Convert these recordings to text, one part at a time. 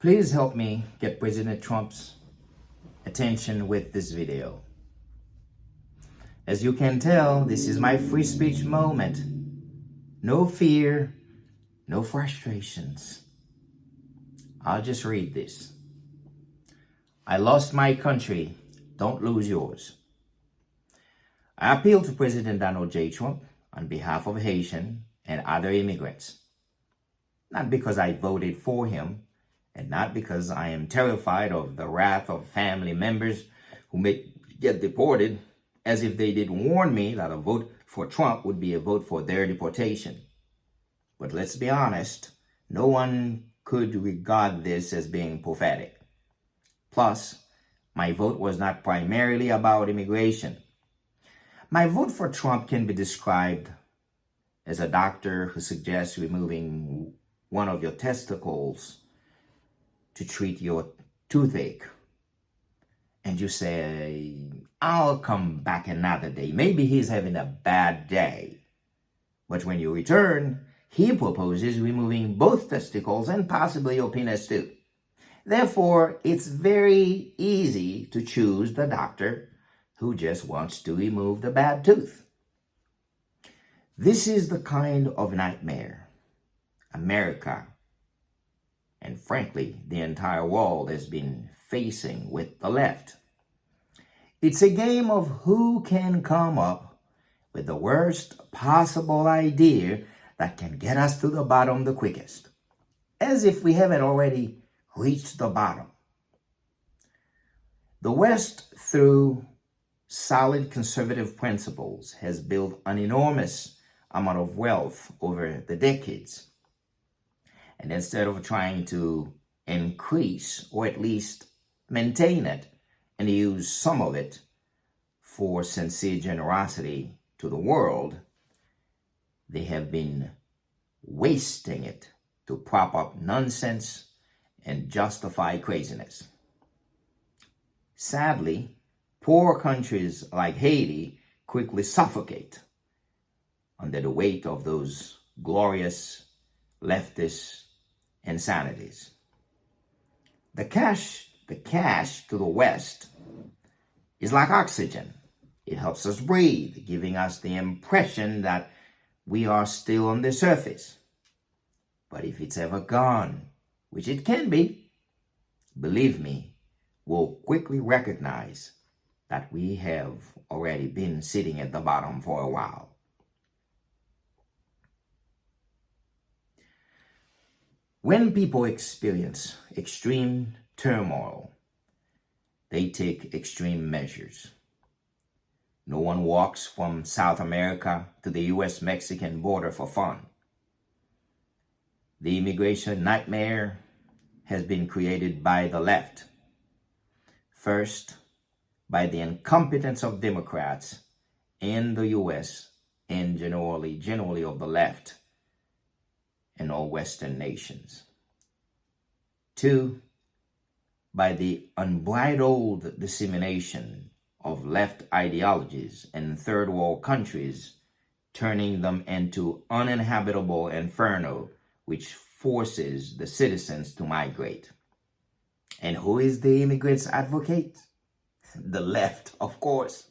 Please help me get President Trump's attention with this video. As you can tell, this is my free speech moment. No fear, no frustrations. I'll just read this. I lost my country. Don't lose yours. I appeal to President Donald J. Trump on behalf of Haitian and other immigrants. Not because I voted for him, and not because I am terrified of the wrath of family members who may get deported, as if they didn't warn me that a vote for Trump would be a vote for their deportation. But let's be honest, no one could regard this as being prophetic. Plus, my vote was not primarily about immigration. My vote for Trump can be described as a doctor who suggests removing one of your testicles to treat your toothache. And you say, I'll come back another day. Maybe he's having a bad day. But when you return, he proposes removing both testicles and possibly your penis too. Therefore, it's very easy to choose the doctor who just wants to remove the bad tooth. This is the kind of nightmare America, and frankly, the entire world has been facing with the left. It's a game of who can come up with the worst possible idea that can get us to the bottom the quickest, as if we haven't already reached the bottom. The West, through solid conservative principles, has built an enormous amount of wealth over the decades. And instead of trying to increase or at least maintain it and use some of it for sincere generosity to the world, they have been wasting it to prop up nonsense and justify craziness. Sadly, poor countries like Haiti quickly suffocate under the weight of those glorious leftist insanities. The cash to the West is like oxygen. It helps us breathe, giving us the impression that we are still on the surface. But if it's ever gone, which it can be, believe me, we'll quickly recognize that we have already been sitting at the bottom for a while. When people experience extreme turmoil, they take extreme measures. No one walks from South America to the US-Mexican border for fun. The immigration nightmare has been created by the left. First, by the incompetence of Democrats in the US and generally of the left in all Western nations. Two, by the unbridled dissemination of left ideologies in third world countries, turning them into uninhabitable inferno, which forces the citizens to migrate. And who is the immigrants' advocate? The left, of course.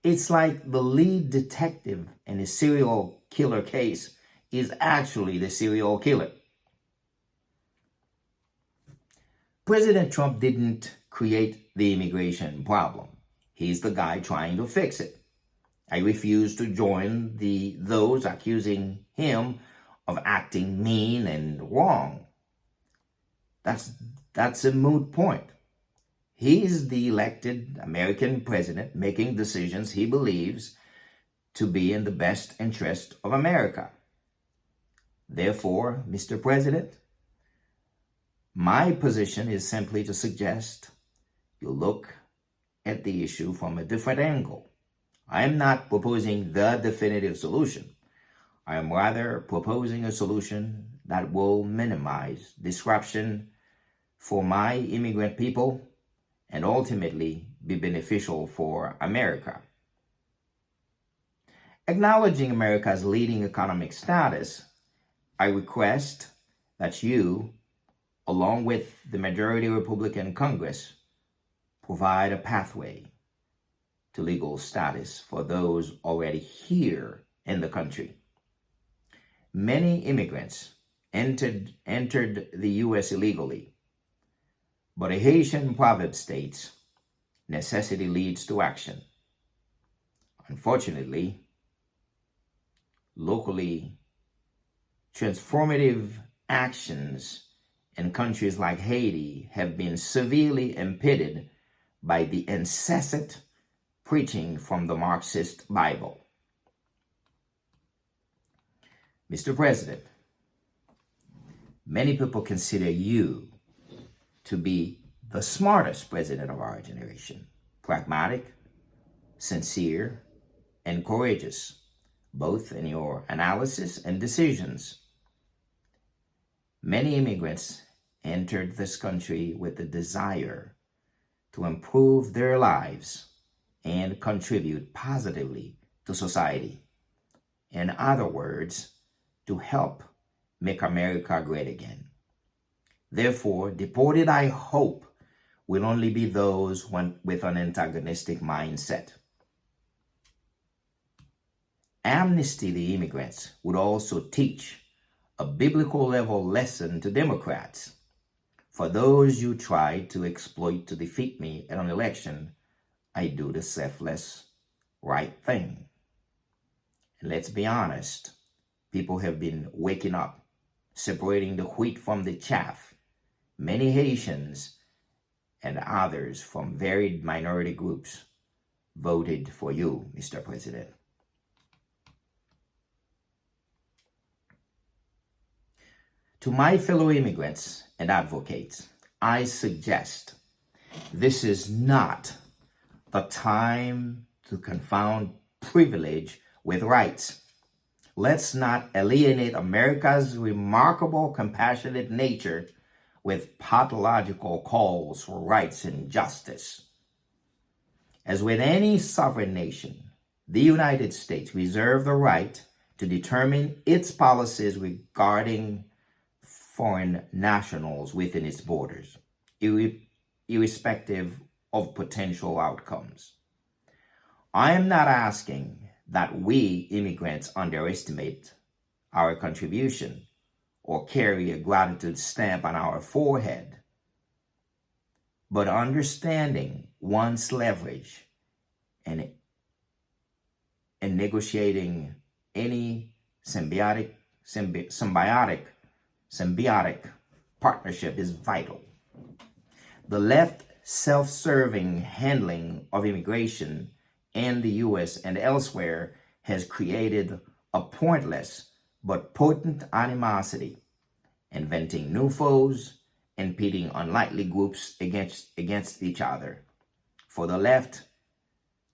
It's like the lead detective in a serial killer case is actually the serial killer. President Trump didn't create the immigration problem. He's the guy trying to fix it. I refuse to join those accusing him of acting mean and wrong. That's a moot point. He's the elected American president making decisions he believes to be in the best interest of America. Therefore, Mr. President, my position is simply to suggest you look at the issue from a different angle. I am not proposing the definitive solution. I am rather proposing a solution that will minimize disruption for my immigrant people and ultimately be beneficial for America. Acknowledging America's leading economic status, I request that you along with the majority Republican Congress, provide a pathway to legal status for those already here in the country. Many immigrants entered the U.S. illegally, but a Haitian proverb states, necessity leads to action. Unfortunately, locally transformative actions in countries like Haiti have been severely impeded by the incessant preaching from the Marxist Bible. Mr. President, many people consider you to be the smartest president of our generation, pragmatic, sincere, and courageous, both in your analysis and decisions. Many immigrants entered this country with the desire to improve their lives and contribute positively to society. In other words, to help make America great again. Therefore, deported, I hope, will only be those with an antagonistic mindset. Amnesty the immigrants would also teach a biblical level lesson to Democrats. For those you try to exploit to defeat me in an election, I do the selfless right thing. And let's be honest, people have been waking up, separating the wheat from the chaff. Many Haitians and others from varied minority groups voted for you, Mr. President. To my fellow immigrants and advocates, I suggest this is not the time to confound privilege with rights. Let's not alienate America's remarkable, compassionate nature with pathological calls for rights and justice. As with any sovereign nation, the United States reserves the right to determine its policies regarding foreign nationals within its borders, irrespective of potential outcomes. I am not asking that we immigrants underestimate our contribution or carry a gratitude stamp on our forehead, but understanding one's leverage and negotiating any symbiotic partnership is vital. The left self-serving handling of immigration in the U.S. and elsewhere has created a pointless but potent animosity, inventing new foes and pitting unlikely groups against each other. For the left,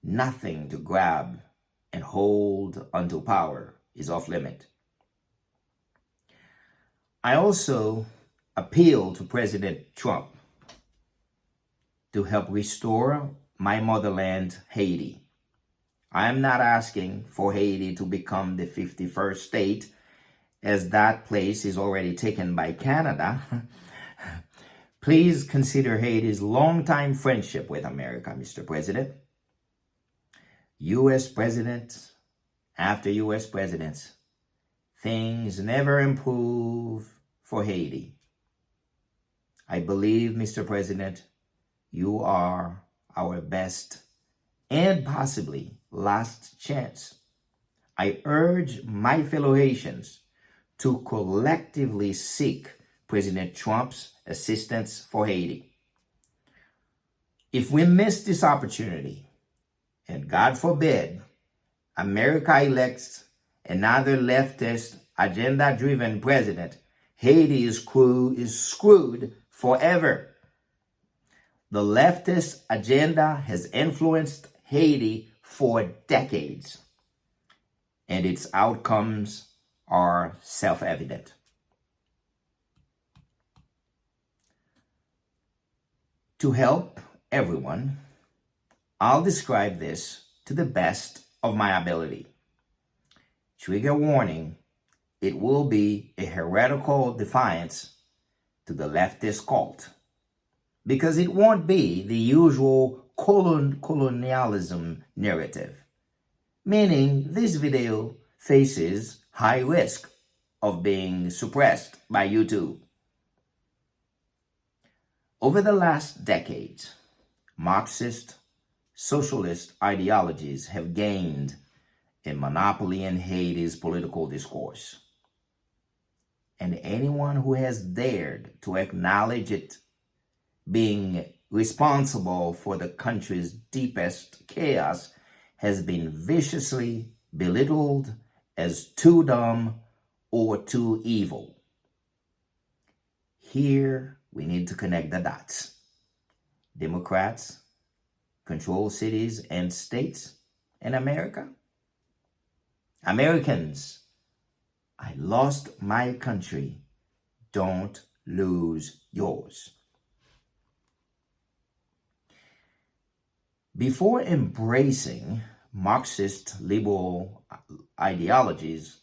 nothing to grab and hold onto power is off limit. I also appeal to President Trump to help restore my motherland, Haiti. I am not asking for Haiti to become the 51st state, as that place is already taken by Canada. Please consider Haiti's longtime friendship with America, Mr. President. U.S. presidents after U.S. presidents, things never improve for Haiti. I believe, Mr. President, you are our best and possibly last chance. I urge my fellow Haitians to collectively seek President Trump's assistance for Haiti. If we miss this opportunity, and God forbid, America elects another leftist, agenda-driven president, Haiti is screwed forever. The leftist agenda has influenced Haiti for decades, and its outcomes are self-evident. To help everyone, I'll describe this to the best of my ability. Trigger warning, it will be a heretical defiance to the leftist cult, because it won't be the usual colonialism narrative, meaning this video faces high risk of being suppressed by YouTube. Over the last decades, Marxist, socialist ideologies have gained a monopoly in Haiti's political discourse. And anyone who has dared to acknowledge it being responsible for the country's deepest chaos has been viciously belittled as too dumb or too evil. Here, we need to connect the dots. Democrats control cities and states in America. Americans, I lost my country. Don't lose yours. Before embracing Marxist liberal ideologies,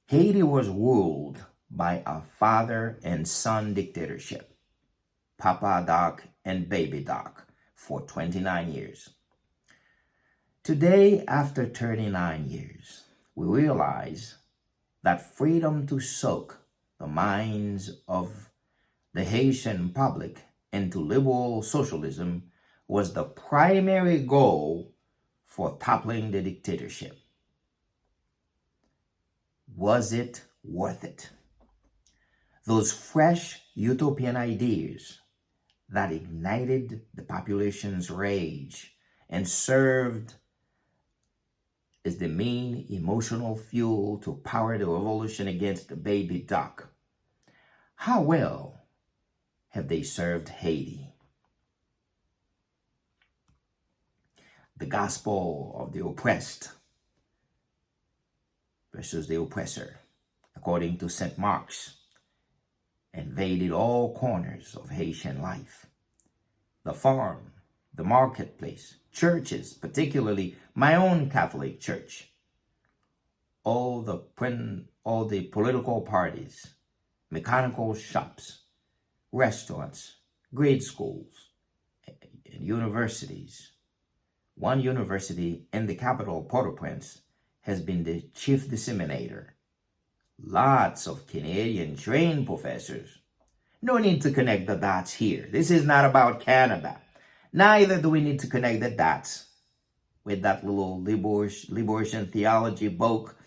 Haiti was ruled by a father and son dictatorship, Papa Doc and Baby Doc, for 29 years. Today, after 39 years, we realize that freedom to soak the minds of the Haitian public into liberal socialism was the primary goal for toppling the dictatorship. Was it worth it? Those fresh utopian ideas that ignited the population's rage and served as the main emotional fuel to power the revolution against the Baby Doc. How well have they served Haiti? The gospel of the oppressed versus the oppressor, according to St. Mark's, invaded all corners of Haitian life. The farm, the marketplace, churches, particularly my own Catholic church, all the political parties, mechanical shops, restaurants, grade schools, and universities. One university in the capital, Port-au-Prince, has been the chief disseminator. Lots of Canadian trained professors. No need to connect the dots here. This is not about Canada. Neither do we need to connect the dots with that little liberation theology book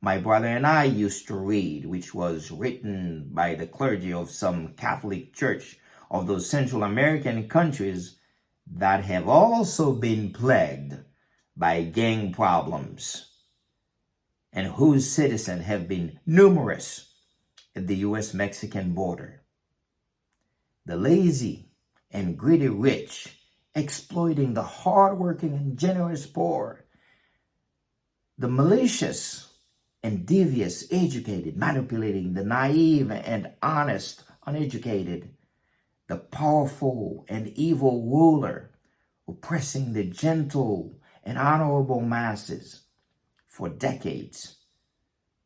my brother and I used to read, which was written by the clergy of some Catholic church of those Central American countries that have also been plagued by gang problems and whose citizens have been numerous at the U.S.-Mexican border. The lazy and greedy rich exploiting the hardworking and generous poor. The malicious and devious educated manipulating the naive and honest uneducated. The powerful and evil ruler oppressing the gentle and honorable masses for decades.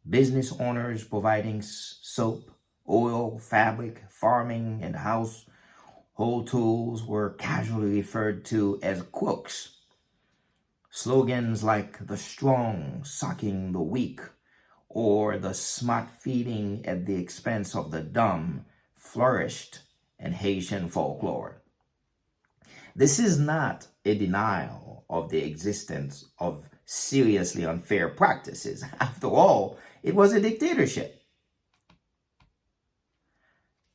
Business owners providing soap, oil, fabric, farming, and household tools were casually referred to as crooks. Slogans like the strong sucking the weak or the smart feeding at the expense of the dumb flourished in Haitian folklore. This is not a denial of the existence of seriously unfair practices. After all, it was a dictatorship.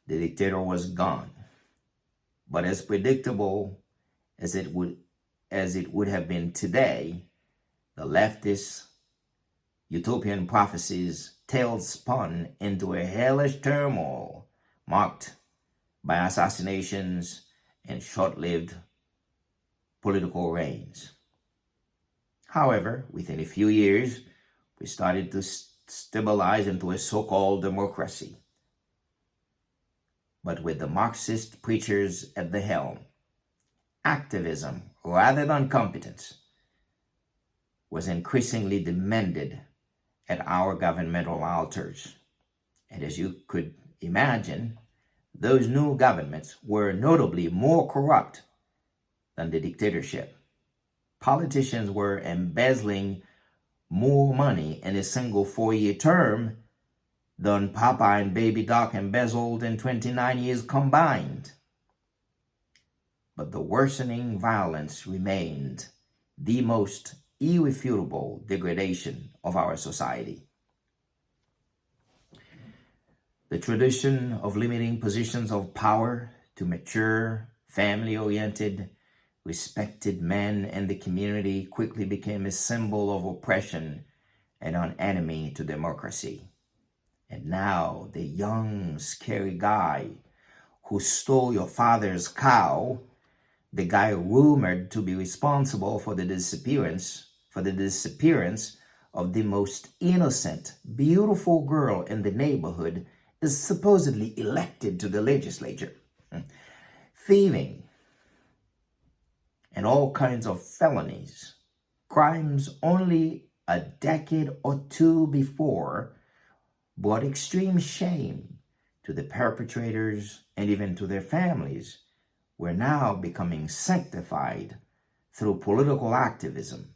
The dictator was gone, but as predictable as it would have been today, the leftist utopian prophecies tales spun into a hellish turmoil marked by assassinations and short-lived political reigns. However, within a few years, we started to stabilize into a so-called democracy. But with the Marxist preachers at the helm, activism rather than competence was increasingly demanded at our governmental altars. And as you could imagine, those new governments were notably more corrupt than the dictatorship. Politicians were embezzling more money in a single 4-year term than Papa and Baby Doc embezzled in 29 years combined. But the worsening violence remained the most irrefutable degradation of our society. The tradition of limiting positions of power to mature, family-oriented, respected men in the community quickly became a symbol of oppression and an enemy to democracy. And now the young, scary guy who stole your father's cow, the guy rumored to be responsible for the disappearance of the most innocent, beautiful girl in the neighborhood, is supposedly elected to the legislature. Thieving and all kinds of felonies, crimes only a decade or two before, brought extreme shame to the perpetrators and even to their families, were now becoming sanctified through political activism.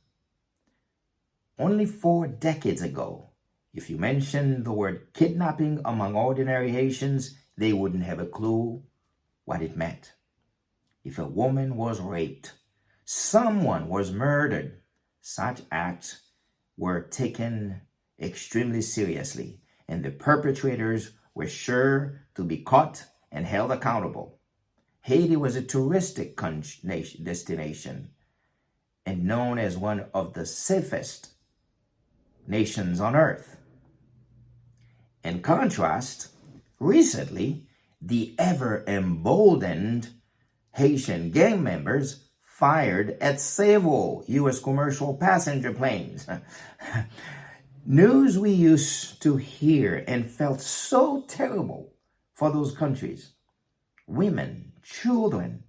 Only 4 decades ago, if you mentioned the word kidnapping among ordinary Haitians, they wouldn't have a clue what it meant. If a woman was raped, someone was murdered, such acts were taken extremely seriously, and the perpetrators were sure to be caught and held accountable. Haiti was a touristic destination and known as one of the safest nations on earth. In contrast, recently, the ever-emboldened Haitian gang members fired at several U.S. commercial passenger planes. News we used to hear and felt so terrible for those countries. Women, children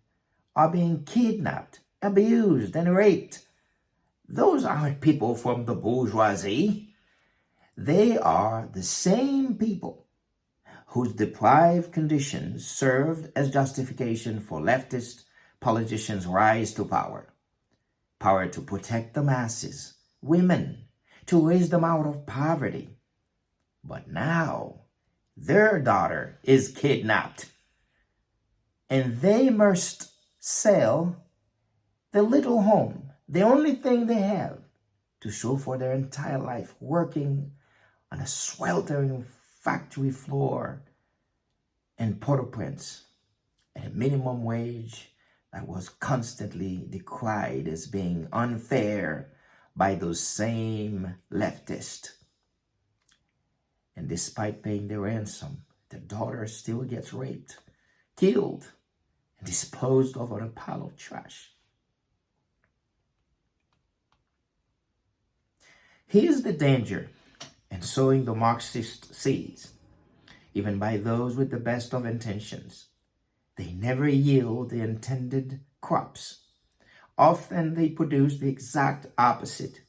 are being kidnapped, abused, and raped. Those aren't people from the bourgeoisie. They are the same people whose deprived conditions served as justification for leftist politicians' rise to power. Power to protect the masses, women, to raise them out of poverty. But now, their daughter is kidnapped, and they must sell the little home, the only thing they have, to show for their entire life working on a sweltering factory floor in Port-au-Prince at a minimum wage that was constantly decried as being unfair by those same leftists. And despite paying the ransom, the daughter still gets raped, killed, and disposed of on a pile of trash. Here's the danger in sowing the Marxist seeds, even by those with the best of intentions. They never yield the intended crops. Often they produce the exact opposite.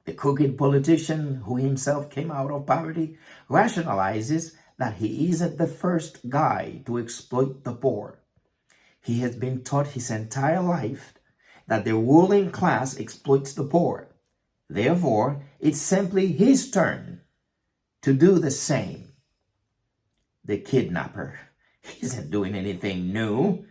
The crooked politician who himself came out of poverty rationalizes that he isn't the first guy to exploit the poor. He has been taught his entire life that the ruling class exploits the poor. Therefore, it's simply his turn to do the same. The kidnapper isn't doing anything new.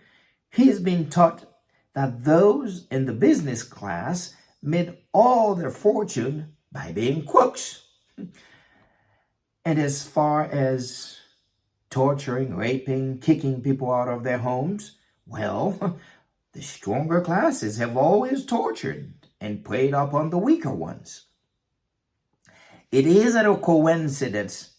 He's been taught that those in the business class made all their fortune by being crooks. And as far as torturing, raping, kicking people out of their homes, well, the stronger classes have always tortured and preyed upon the weaker ones. It isn't a coincidence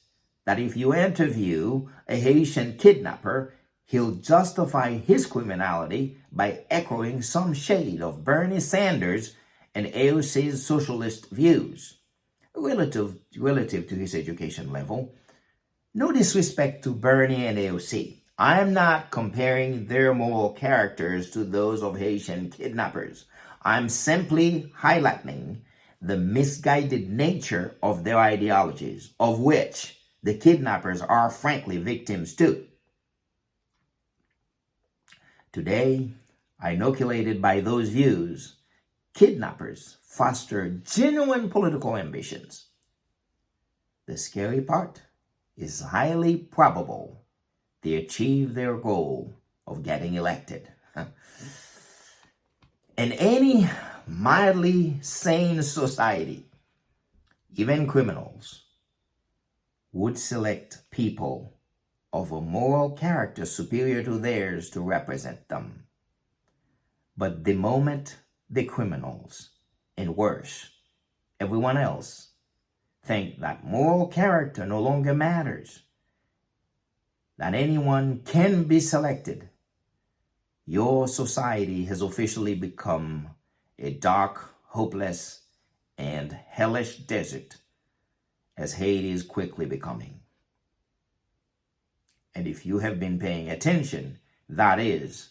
that if you interview a Haitian kidnapper, he'll justify his criminality by echoing some shade of Bernie Sanders and AOC's socialist views, relative to his education level. No disrespect to Bernie and AOC. I'm not comparing their moral characters to those of Haitian kidnappers. I'm simply highlighting the misguided nature of their ideologies, of which the kidnappers are frankly victims too. Today, inoculated by those views, kidnappers foster genuine political ambitions. The scary part is highly probable they achieve their goal of getting elected. In any mildly sane society, even criminals would select people of a moral character superior to theirs to represent them. But the moment the criminals, and worse, everyone else, think that moral character no longer matters, that anyone can be selected, your society has officially become a dark, hopeless, and hellish desert, as Haiti is quickly becoming. And if you have been paying attention, that is,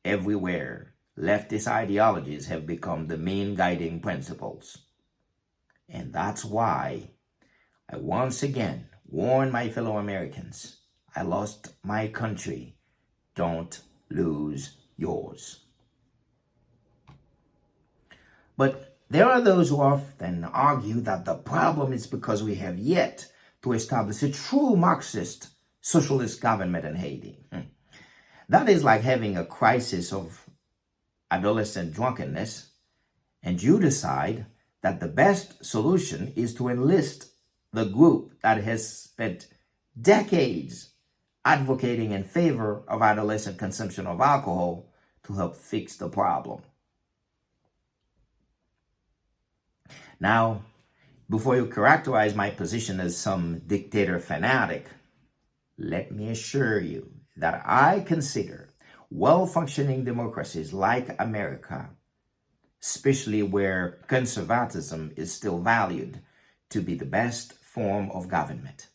everywhere leftist ideologies have become the main guiding principles. And that's why I once again warn my fellow Americans, I lost my country, don't lose yours. But there are those who often argue that the problem is because we have yet to establish a true Marxist socialist government in Haiti. That is like having a crisis of adolescent drunkenness, and you decide that the best solution is to enlist the group that has spent decades advocating in favor of adolescent consumption of alcohol to help fix the problem. Now, before you characterize my position as some dictator fanatic, let me assure you that I consider well-functioning democracies like America, especially where conservatism is still valued, to be the best form of government.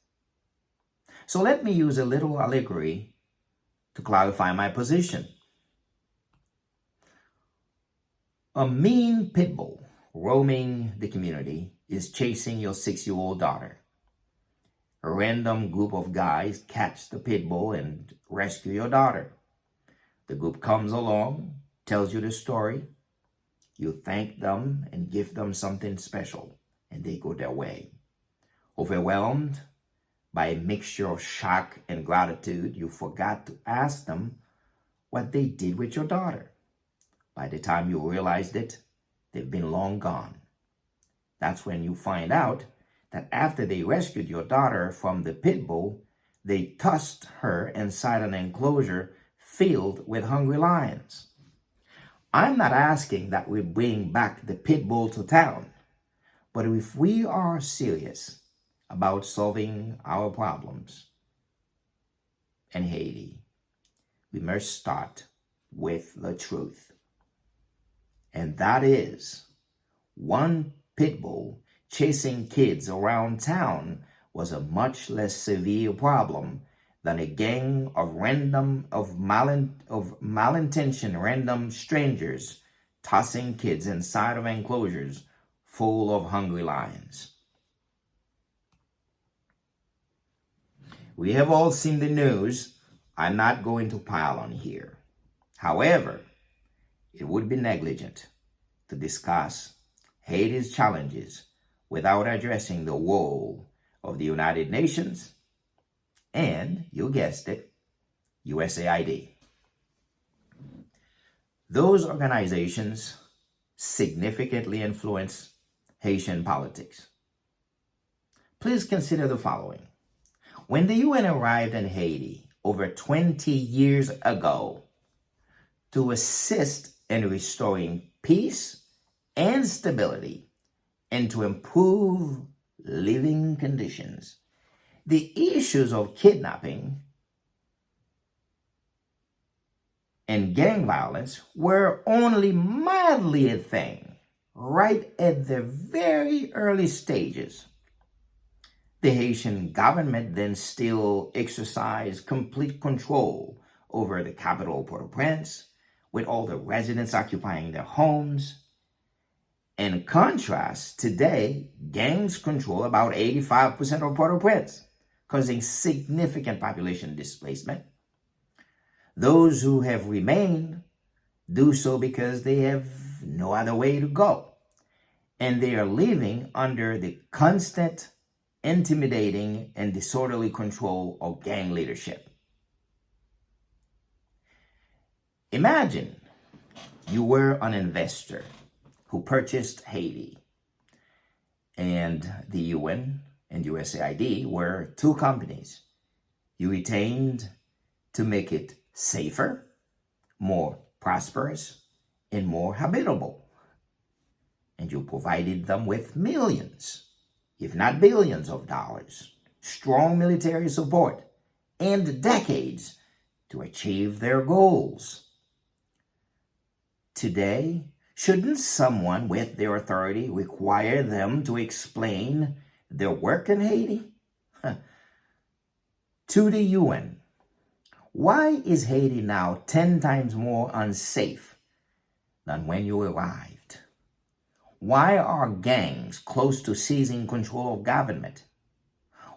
So let me use a little allegory to clarify my position. A mean pit bull roaming the community is chasing your 6-year-old daughter. A random group of guys catch the pit bull and rescue your daughter. The group comes along, tells you the story. You thank them and give them something special, and they go their way. Overwhelmed by a mixture of shock and gratitude, you forgot to ask them what they did with your daughter. By the time you realized it, they've been long gone. That's when you find out that after they rescued your daughter from the pit bull, they tossed her inside an enclosure filled with hungry lions. I'm not asking that we bring back the pit bull to town, but if we are serious about solving our problems in Haiti, we must start with the truth. And that is, one pit bull chasing kids around town was a much less severe problem than a gang of malintentioned random strangers tossing kids inside of enclosures full of hungry lions. We have all seen the news. I'm not going to pile on here. However, it would be negligent to discuss Haiti's challenges without addressing the role of the United Nations and, you guessed it, USAID. Those organizations significantly influence Haitian politics. Please consider the following. When the UN arrived in Haiti over 20 years ago to assist in restoring peace and stability and to improve living conditions, the issues of kidnapping and gang violence were only mildly a thing right at the very early stages. The Haitian government then still exercised complete control over the capital, Port-au-Prince, with all the residents occupying their homes. In contrast, today, gangs control about 85% of Port-au-Prince, causing significant population displacement. Those who have remained do so because they have no other way to go, and they are living under the constant, intimidating, and disorderly control of gang leadership. Imagine you were an investor who purchased Haiti, and the UN and USAID were two companies you retained to make it safer, more prosperous, and more habitable. And you provided them with millions, if not billions of dollars, strong military support, and decades to achieve their goals. Today, shouldn't someone with their authority require them to explain their work in Haiti? To the UN, why is Haiti now 10 times more unsafe than when you arrived? Why are gangs close to seizing control of government?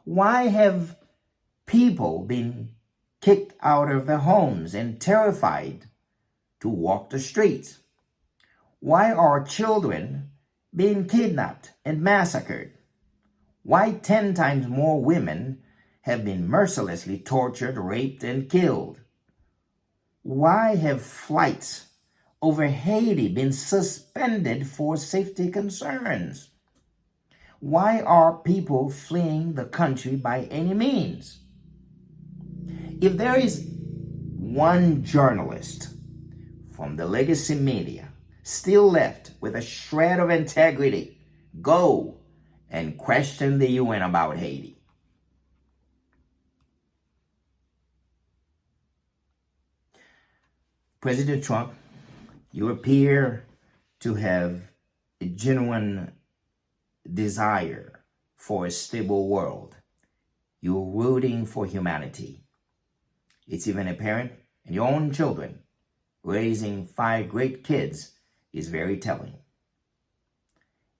Why have people been kicked out of their homes and terrified to walk the streets? Why are children being kidnapped and massacred? Why 10 times more women have been mercilessly tortured, raped, and killed? Why have flights over Haiti been suspended for safety concerns? Why are people fleeing the country by any means? If there is one journalist from the legacy media still left with a shred of integrity, go and question the UN about Haiti. President Trump, you appear to have a genuine desire for a stable world. You're rooting for humanity. It's even apparent in your own children. Raising 5 great kids is very telling.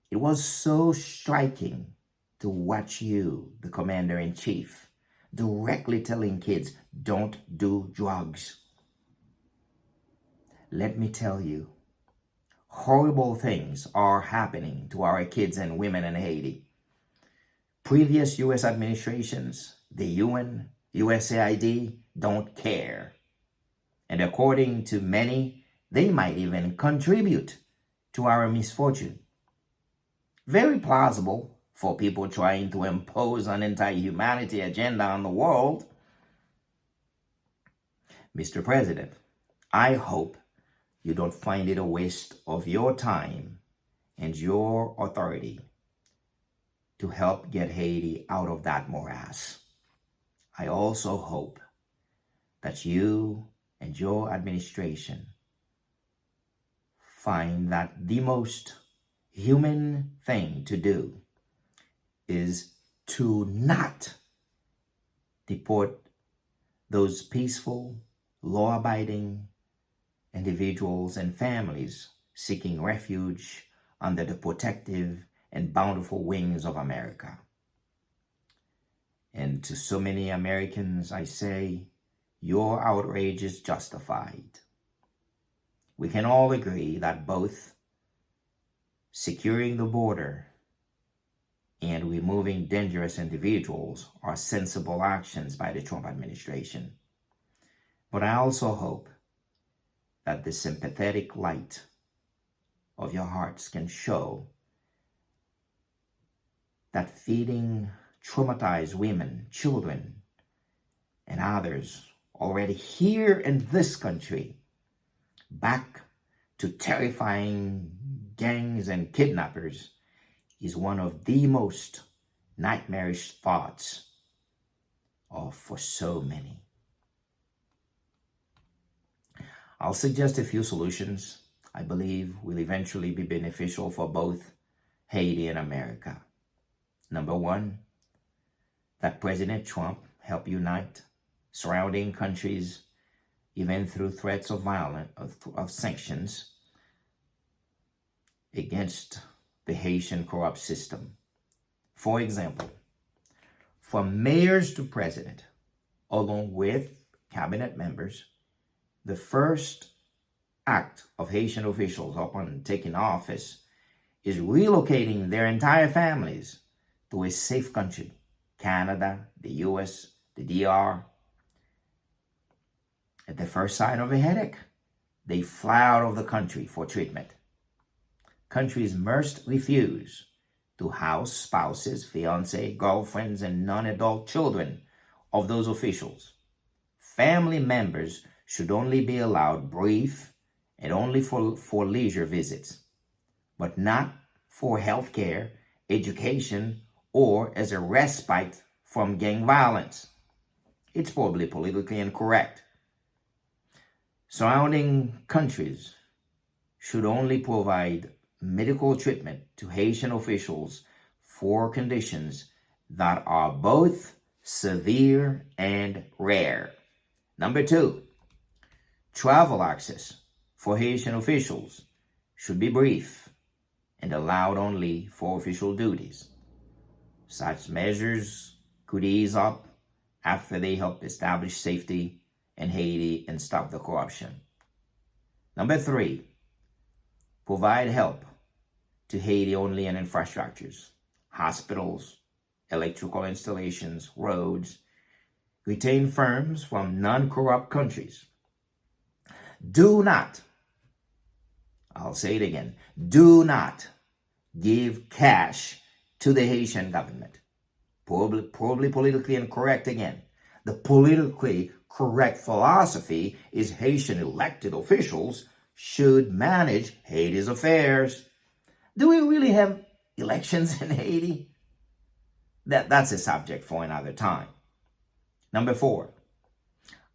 It was so striking to watch you, the commander-in-chief, directly telling kids, don't do drugs. Let me tell you, horrible things are happening to our kids and women in Haiti. Previous U.S. administrations, the UN, USAID, don't care. And according to many, they might even contribute to our misfortune. Very plausible for people trying to impose an anti-humanity agenda on the world. Mr. President, I hope you don't find it a waste of your time and your authority to help get Haiti out of that morass. I also hope that you and your administration find that the most human thing to do is to not deport those peaceful, law-abiding individuals and families seeking refuge under the protective and bountiful wings of America. And to so many Americans, I say, your outrage is justified. We can all agree that both securing the border and removing dangerous individuals are sensible actions by the Trump administration. But I also hope that the sympathetic light of your hearts can show that feeding traumatized women, children, and others already here in this country back to terrifying gangs and kidnappers is one of the most nightmarish thoughts for so many. I'll suggest a few solutions I believe will eventually be beneficial for both Haiti and America. Number one, that President Trump help unite surrounding countries even through threats of sanctions against the Haitian corrupt system. For example, from mayors to president, along with cabinet members, the first act of Haitian officials upon taking office is relocating their entire families to a safe country, Canada, the US, the DR. At the first sign of a headache, they fly out of the country for treatment. Countries must refuse to house spouses, fiancés, girlfriends, and non-adult children of those officials. Family members should only be allowed brief and only for leisure visits, but not for health care, education, or as a respite from gang violence. It's probably politically incorrect. Surrounding countries should only provide medical treatment to Haitian officials for conditions that are both severe and rare. Number 2, travel access for Haitian officials should be brief and allowed only for official duties. Such measures could ease up after they help establish safety in Haiti and stop the corruption. Number 3, provide help to Haiti only in infrastructures, hospitals, electrical installations, roads. Retain firms from non-corrupt countries. Do not, I'll say it again, do not give cash to the Haitian government. Probably politically incorrect again. The politically correct philosophy is Haitian elected officials should manage Haiti's affairs. Do we really have elections in Haiti? That's a subject for another time. Number 4,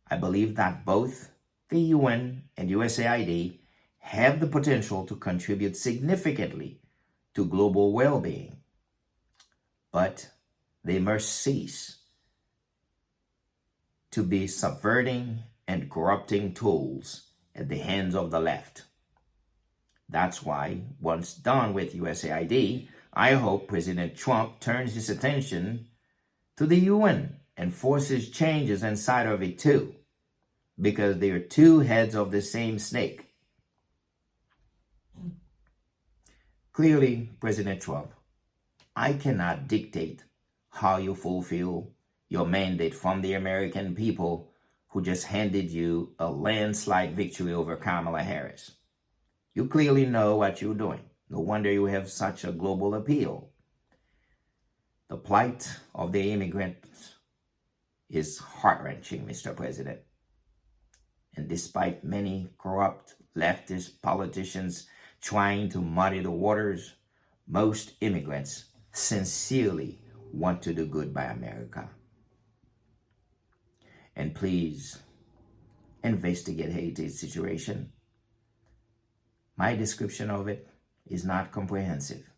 I believe that both the UN and USAID have the potential to contribute significantly to global well-being, but they must cease to be subverting and corrupting tools at the hands of the left. That's why, once done with USAID, I hope President Trump turns his attention to the UN and forces changes inside of it too, because they are two heads of the same snake. Clearly, President Trump, I cannot dictate how you fulfill your mandate from the American people who just handed you a landslide victory over Kamala Harris. You clearly know what you're doing. No wonder you have such a global appeal. The plight of the immigrants is heart-wrenching, Mr. President. And despite many corrupt leftist politicians trying to muddy the waters, most immigrants sincerely want to do good by America. And please investigate Haiti's situation. My description of it is not comprehensive.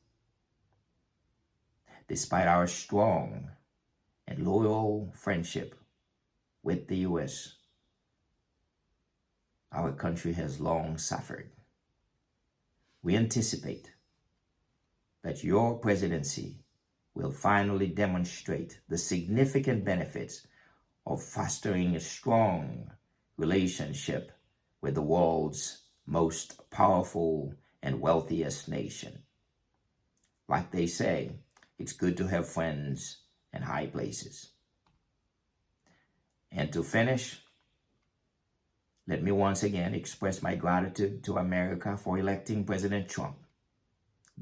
Despite our strong and loyal friendship with the U.S., our country has long suffered. We anticipate that your presidency will finally demonstrate the significant benefits of fostering a strong relationship with the world's most powerful and wealthiest nation. Like they say, it's good to have friends in high places. And to finish, let me once again express my gratitude to America for electing President Trump.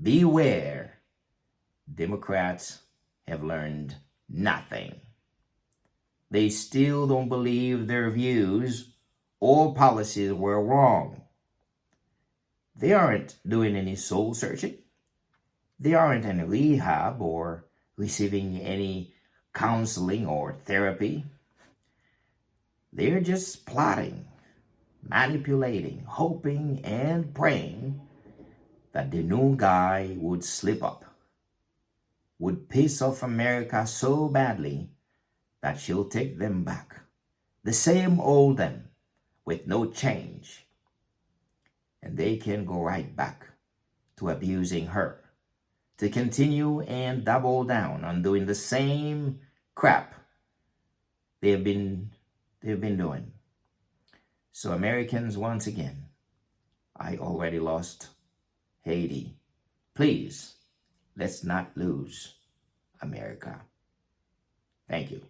Beware, Democrats have learned nothing. They still don't believe their views or policies were wrong. They aren't doing any soul searching. They aren't in rehab or receiving any counseling or therapy. They're just plotting, manipulating, hoping, and praying that the new guy would slip up, would piss off America so badly that she'll take them back. The same old them with no change. And they can go right back to abusing her, to continue and double down on doing the same crap they've been doing. So Americans, once again, I already lost Haiti. Please, let's not lose America. Thank you.